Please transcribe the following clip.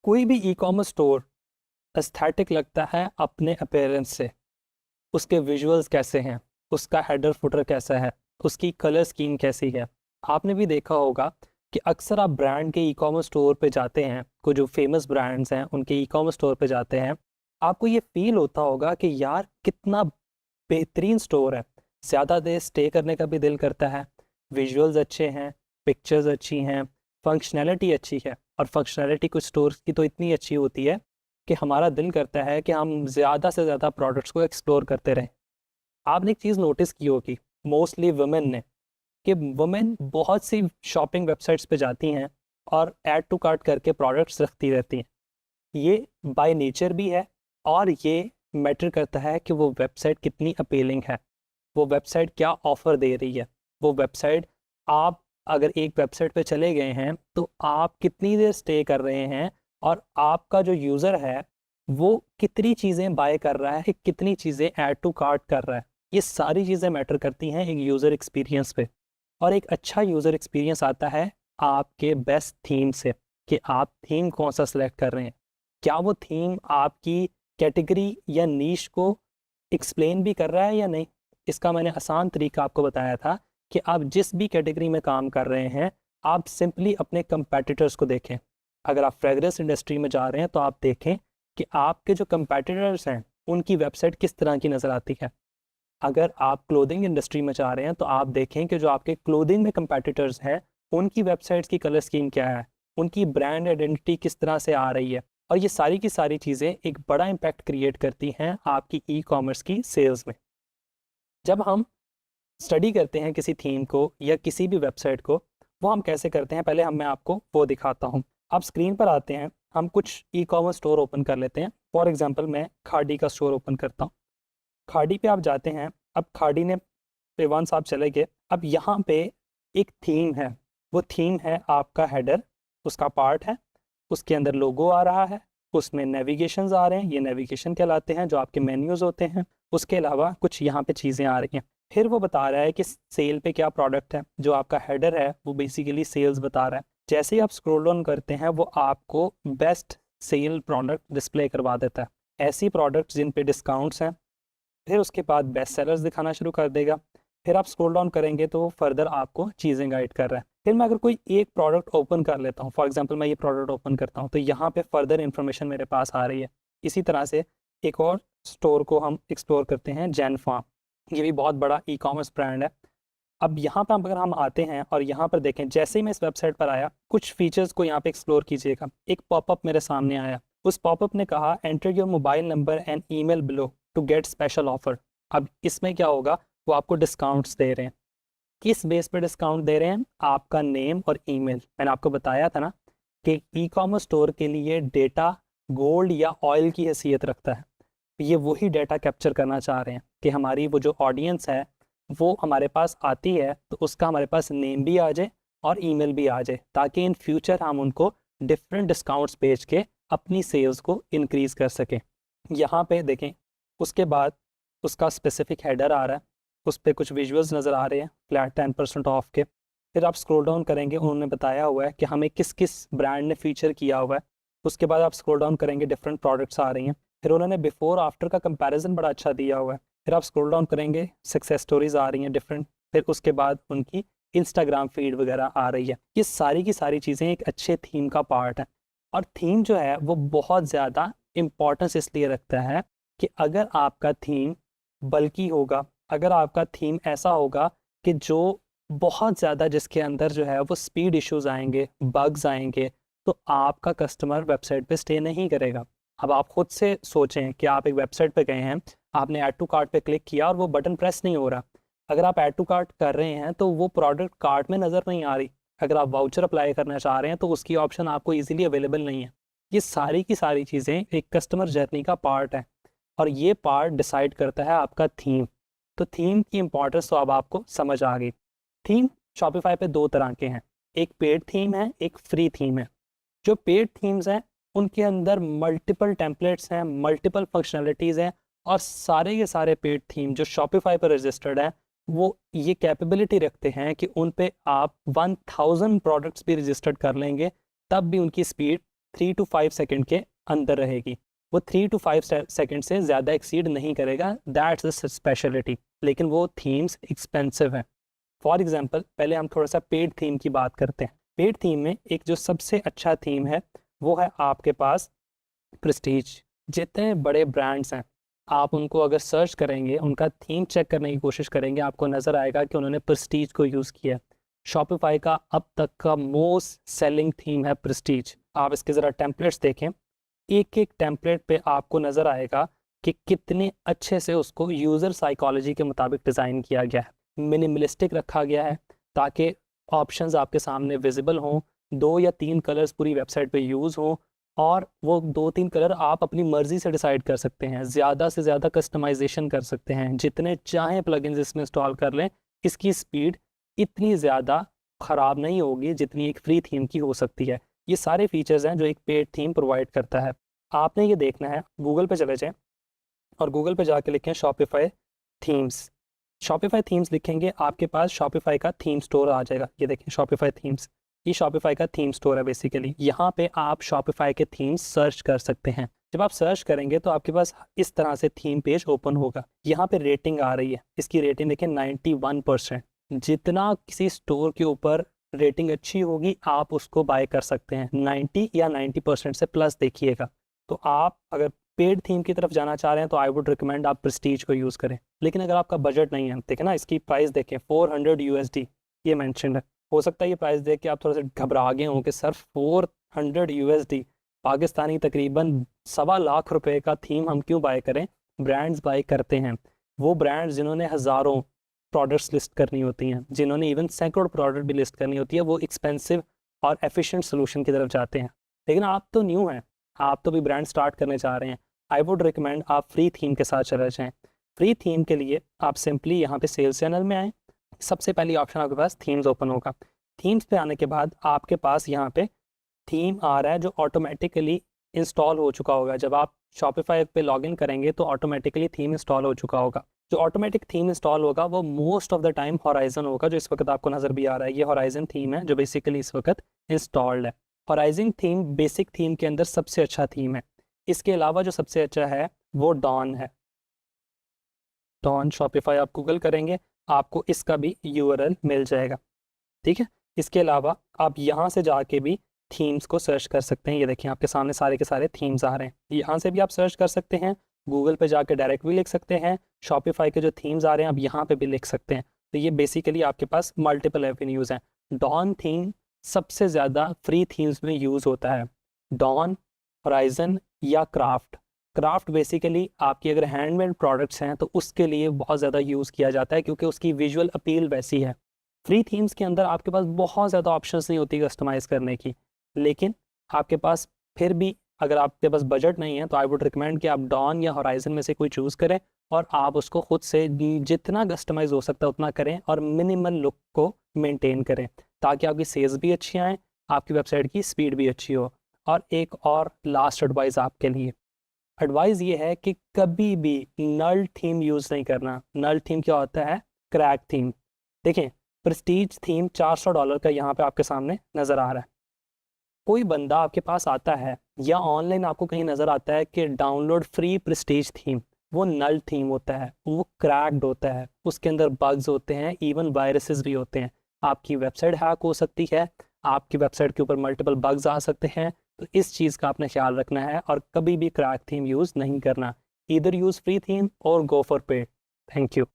कोई भी e commerce store aesthetic लगता है अपने अपीयरेंस से। उसके विजुअल्स कैसे हैं, उसका हेडर फुटर कैसा है, उसकी कलर स्कीम कैसी है। आपने भी देखा होगा कि अक्सर आप ब्रांड के ई कॉमर्स स्टोर पे जाते हैं, कोई जो फेमस ब्रांड्स हैं उनके ई कॉमर्स स्टोर पे जाते हैं, आपको ये फील होता होगा कि यार कितना बेहतरीन स्टोर है। ज़्यादा देर स्टे करने का भी दिल करता है। विजुअल्स अच्छे हैं, पिक्चर्स अच्छी हैं, फंक्शनैलिटी अच्छी है। और फंक्शनैलिटी कुछ स्टोर्स की तो इतनी अच्छी होती है कि हमारा दिल करता है कि हम ज़्यादा से ज़्यादा प्रोडक्ट्स को एक्सप्लोर करते रहें। आपने एक चीज़ नोटिस की होगी, मोस्टली वुमेन ने, कि वुमेन बहुत सी शॉपिंग वेबसाइट्स पे जाती हैं और ऐड टू कार्ट करके प्रोडक्ट्स रखती रहती हैं। ये बाय नेचर भी है, और ये मैटर करता है कि वो वेबसाइट कितनी अपीलिंग है, वो वेबसाइट क्या ऑफ़र दे रही है। वो वेबसाइट, आप अगर एक वेबसाइट पे चले गए हैं तो आप कितनी देर स्टे कर रहे हैं, और आपका जो यूज़र है वो कितनी चीज़ें बाय कर रहा है, कितनी चीज़ें ऐड टू कार्ट कर रहा है। ये सारी चीज़ें मैटर करती हैं एक यूज़र एक्सपीरियंस पे। और एक अच्छा यूज़र एक्सपीरियंस आता है आपके बेस्ट थीम से, कि आप थीम कौन सा सेलेक्ट कर रहे हैं। क्या वो थीम आपकी कैटेगरी या नीश को एक्सप्लेन भी कर रहा है या नहीं। इसका मैंने आसान तरीका आपको बताया था कि आप जिस भी कैटेगरी में काम कर रहे हैं, आप सिंपली अपने कंपेटिटर्स को देखें। अगर आप फ्रेगरेंस इंडस्ट्री में जा रहे हैं तो आप देखें कि आपके जो कंपेटिटर्स हैं उनकी वेबसाइट किस तरह की नज़र आती है। अगर आप क्लोथिंग इंडस्ट्री में जा रहे हैं तो आप देखें कि जो आपके क्लोथिंग में कंपेटिटर्स हैं उनकी वेबसाइट्स की कलर स्कीम क्या है, उनकी ब्रांड आइडेंटिटी किस तरह से आ रही है। और ये सारी की सारी चीज़ें एक बड़ा इम्पैक्ट क्रिएट करती हैं आपकी ई कॉमर्स की सेल्स में। जब हम स्टडी करते हैं किसी थीम को या किसी भी वेबसाइट को, वो हम कैसे करते हैं, पहले मैं आपको वो दिखाता हूँ। आप स्क्रीन पर आते हैं, हम कुछ ई कॉमर्स स्टोर ओपन कर लेते हैं। फॉर एग्जांपल मैं खाड़ी का स्टोर ओपन करता हूँ। खाड़ी पे आप जाते हैं, अब खाड़ी ने पे वंस आप चले गए, अब यहाँ पे एक थीम है। वो थीम है आपका हेडर, उसका पार्ट है, उसके अंदर लोगो आ रहा है, उसमें नेविगेशंस आ रहे हैं, ये नेविगेशन कहलाते हैं जो आपके मेन्यूज़ होते हैं। उसके अलावा कुछ यहाँ पे चीज़ें आ रही हैं। फिर वो बता रहा है कि सेल पे क्या प्रोडक्ट है। जो आपका हेडर है वो बेसिकली सेल्स बता रहा है। जैसे ही आप स्क्रॉल डाउन करते हैं वो आपको बेस्ट सेल प्रोडक्ट डिस्प्ले करवा देता है, ऐसी प्रोडक्ट्स जिन पे डिस्काउंट्स हैं। फिर उसके बाद बेस्ट सेलर्स दिखाना शुरू कर देगा। फिर आप स्क्रॉल डाउन करेंगे तो वो फर्दर आपको चीज़ें गाइड कर रहा है। फिर मैं अगर कोई एक प्रोडक्ट ओपन कर लेता हूँ, फॉर एग्जांपल मैं ये प्रोडक्ट ओपन करता हूँ, तो यहाँ पे फर्दर इन्फॉर्मेशन मेरे पास आ रही है। इसी तरह से एक और स्टोर को हम एक्सप्लोर करते हैं, जैन फार्म। ये भी बहुत बड़ा ई कॉमर्स ब्रांड है। अब यहाँ पर अगर हम आते हैं और यहाँ पर देखें, जैसे ही मैं इस वेबसाइट पर आया, कुछ फीचर्स को यहाँ पे एक्सप्लोर कीजिएगा। एक पॉपअप मेरे सामने आया, उस पॉपअप ने कहा enter your mobile number and email below to get special offer. अब इसमें क्या होगा, वो आपको डिस्काउंट्स दे रहे हैं। किस बेस पे डिस्काउंट दे रहे हैं, आपका नेम और ईमेल। मैंने आपको बताया था ना कि ई कॉमर्स स्टोर के लिए डेटा गोल्ड या ऑयल की हैसियत रखता है। ये वही डेटा कैप्चर करना चाह रहे हैं कि हमारी वो जो ऑडियंस है वो हमारे पास आती है तो उसका हमारे पास नेम भी आ जाए और ईमेल भी आ जाए, ताकि इन फ्यूचर हम उनको डिफरेंट डिस्काउंट्स बेच के अपनी सेल्स को इंक्रीज़ कर सकें। यहाँ पे देखें, उसके बाद उसका स्पेसिफिक हेडर आ रहा है, उस पर कुछ विजुअल्स नज़र आ रहे हैं फ्लैट 10% ऑफ के। फिर आप स्क्रॉल डाउन करेंगे, उन्होंने बताया हुआ है कि हमें किस किस ब्रांड ने फीचर किया हुआ है। उसके बाद आप स्क्रॉल डाउन करेंगे, डिफरेंट प्रोडक्ट्स आ रही हैं। फिर उन्होंने बिफोर आफ्टर का कंपैरिजन बड़ा अच्छा दिया हुआ है। फिर आप स्क्रॉल डाउन करेंगे, सक्सेस स्टोरीज आ रही हैं डिफरेंट। फिर उसके बाद उनकी इंस्टाग्राम फीड वगैरह आ रही है। ये सारी की सारी चीज़ें एक अच्छे थीम का पार्ट है। और थीम जो है वो बहुत ज़्यादा इम्पोर्टेंस इसलिए रखता है कि अगर आपका थीम बल्कि होगा, अगर आपका थीम ऐसा होगा कि जो बहुत ज़्यादा, जिसके अंदर जो है वो स्पीड इश्यूज आएंगे, बग्स आएंगे, तो आपका कस्टमर वेबसाइट पे स्टे नहीं करेगा। अब आप खुद से सोचें कि आप एक वेबसाइट पे गए हैं, आपने ऐड टू कार्ट पे क्लिक किया और वो बटन प्रेस नहीं हो रहा। अगर आप ऐड टू कार्ट कर रहे हैं तो वो प्रोडक्ट कार्ट में नज़र नहीं आ रही। अगर आप वाउचर अप्लाई करना चाह रहे हैं तो उसकी ऑप्शन आपको ईजिली अवेलेबल नहीं है। ये सारी की सारी चीज़ें एक कस्टमर जर्नी का पार्ट है, और ये पार्ट डिसाइड करता है आपका थीम। तो थीम की इंपॉर्टेंस तो अब आपको समझ आ गई। थीम शॉपिफाई पे दो तरह के हैं, एक पेड थीम है, एक फ्री थीम है। जो पेड थीम्स हैं उनके अंदर मल्टीपल टेम्पलेट्स हैं, मल्टीपल फंक्शनलिटीज़ हैं, और सारे के सारे पेड थीम जो शॉपिफाई पर रजिस्टर्ड है वो ये कैपेबिलिटी रखते हैं कि उन पे आप 1000 प्रोडक्ट्स भी रजिस्टर्ड कर लेंगे, तब भी उनकी स्पीड 3 to 5 सेकंड के अंदर रहेगी, वो 3 to 5 सेकंड से ज़्यादा एक्सीड नहीं करेगा, दैट्स द स्पेशलिटी। लेकिन वो थीम्स एक्सपेंसिव हैं। फॉर एग्जांपल पहले हम थोड़ा सा पेड थीम की बात करते हैं। पेड थीम में एक जो सबसे अच्छा थीम है वो है आपके पास प्रेस्टीज। जितने बड़े ब्रांड्स हैं आप उनको अगर सर्च करेंगे, उनका थीम चेक करने की कोशिश करेंगे, आपको नज़र आएगा कि उन्होंने प्रेस्टीज को यूज़ किया। शॉपिफाई का अब तक का मोस्ट सेलिंग थीम है प्रेस्टीज। आप इसके ज़रा टेम्पलेट्स देखें, एक एक टेम्पलेट पे आपको नज़र आएगा कि कितने अच्छे से उसको यूज़र साइकोलॉजी के मुताबिक डिज़ाइन किया गया है। मिनिमलिस्टिक रखा गया है ताकि ऑप्शंस आपके सामने विजिबल हों, 2 या 3 कलर्स पूरी वेबसाइट पे यूज़ हों, और वो 2-3 कलर आप अपनी मर्ज़ी से डिसाइड कर सकते हैं, ज़्यादा से ज़्यादा कस्टमाइजेशन कर सकते हैं, जितने चाहें प्लगइन्स इसमें इंस्टॉल कर लें। इसकी स्पीड इतनी ज़्यादा ख़राब नहीं होगी जितनी एक फ्री थीम की हो सकती है। ये सारे फीचर्स हैं जो एक पेड थीम प्रोवाइड करता है। आपने ये देखना है, गूगल पे चले जाएं और गूगल पे जाके लिखें शॉपिफाई थीम्स। शॉपिफाई थीम्स लिखेंगे, आपके पास शॉपिफाई का थीम स्टोर आ जाएगा। ये देखें शॉपिफाई थीम्स, ये शॉपिफाई का थीम स्टोर है बेसिकली। यहाँ पे आप शॉपिफाई के थीम्स सर्च कर सकते हैं। जब आप सर्च करेंगे तो आपके पास इस तरह से थीम पेज ओपन होगा। यहाँ पे रेटिंग आ रही है, इसकी रेटिंग देखें 91%। जितना किसी स्टोर के ऊपर रेटिंग अच्छी होगी आप उसको बाय कर सकते हैं। 90 या 90% से प्लस देखिएगा। तो आप अगर पेड थीम की तरफ जाना चाह रहे हैं तो आई वुड रिकमेंड आप प्रेस्टीज को यूज़ करें। लेकिन अगर आपका बजट नहीं है, देखें ना इसकी प्राइस देखें, $400 ये मैंशन है। हो सकता है ये प्राइस देख के आप थोड़ा सा घबरा गए हों कि सर $400 पाकिस्तानी तकरीबन 1.25 लाख रुपए का थीम हम क्यों बाय करें। ब्रांड्स बाय करते हैं वो ब्रांड्स जिन्होंने हज़ारों प्रोडक्ट्स लिस्ट करनी होती हैं, जिन्होंने इवन सैकड़ों प्रोडक्ट भी लिस्ट करनी होती है, वो एक्सपेंसिव और एफिशिएंट सोल्यूशन की तरफ जाते हैं। लेकिन आप तो न्यू हैं, आप तो भी ब्रांड स्टार्ट करने जा रहे हैं, आई वुड रिकमेंड आप फ्री थीम के साथ चले जाएँ। फ्री थीम के लिए आप सिंपली यहाँ पे सेल्स चैनल में आएँ। सबसे पहली ऑप्शन आपके पास थीम्स ओपन होगा। थीम्स पे आने के बाद आपके पास यहाँ पे थीम आ रहा है जो ऑटोमेटिकली इंस्टॉल हो चुका होगा। जब आप शॉपिफाई पे लॉगिन करेंगे तो ऑटोमेटिकली थीम इंस्टॉल हो चुका होगा। जो ऑटोमेटिक थीम इंस्टॉल होगा वो most of the time horizon होगा, जो इस वक्त आपको नज़र भी आ रहा है। ये होराइजन थीम है जो बेसिकली इस वक्त इंस्टॉल्ड है। होराइजन थीम बेसिक थीम के अंदर सबसे अच्छा थीम है। इसके अलावा जो सबसे अच्छा है वो डॉन है। डॉन शॉपिफाई आप गूगल करेंगे आपको इसका भी URL मिल जाएगा, ठीक है। इसके अलावा आप यहाँ से जाके भी थीम्स को सर्च कर सकते हैं। ये देखिए आपके सामने सारे के सारे थीम्स आ रहे हैं, यहाँ से भी आप सर्च कर सकते हैं। गूगल पे जाके डायरेक्ट भी लिख सकते हैं। शॉपिफाई के जो थीम्स आ रहे हैं आप यहाँ पे भी लिख सकते हैं। तो ये बेसिकली आपके पास मल्टीपल एवेन्यूज़ हैं। डॉन थीम सबसे ज़्यादा फ्री थीम्स में यूज़ होता है। डॉन, होराइजन या क्राफ्ट। क्राफ्ट बेसिकली आपकी अगर हैंडमेड प्रोडक्ट्स हैं तो उसके लिए बहुत ज़्यादा यूज़ किया जाता है क्योंकि उसकी विजुअल अपील वैसी है। फ्री थीम्स के अंदर आपके पास बहुत ज़्यादा ऑप्शंस नहीं होती कस्टमाइज़ करने की, लेकिन आपके पास फिर भी अगर आपके पास बजट नहीं है तो आई वुड रिकमेंड कि आप डॉन या होराइजन में से कोई चूज़ करें और आप उसको खुद से जितना कस्टमाइज़ हो सकता है उतना करें और मिनिमल लुक को मेंटेन करें ताकि आपकी सेल्स भी अच्छी आएँ, आपकी वेबसाइट की स्पीड भी अच्छी हो। और एक और लास्ट एडवाइस आपके लिए, एडवाइस ये है कि कभी भी नल थीम यूज़ नहीं करना। नल थीम क्या होता है? Crack theme. देखें प्रेस्टीज थीम $400 का यहाँ पे आपके सामने नज़र आ रहा है। कोई बंदा आपके पास आता है या ऑनलाइन आपको कहीं नज़र आता है कि डाउनलोड फ्री प्रेस्टीज थीम, वो नल थीम होता है, वो क्रैक्ड होता है, उसके अंदर बग्स होते हैं, इवन वायरसेस भी होते हैं। आपकी वेबसाइट हैक हो सकती है, आपकी वेबसाइट के ऊपर मल्टीपल बग्स आ सकते हैं। तो इस चीज़ का आपने ख्याल रखना है और कभी भी क्रैक थीम यूज़ नहीं करना। ईदर यूज़ फ्री थीम और गो फॉर पे। Thank you.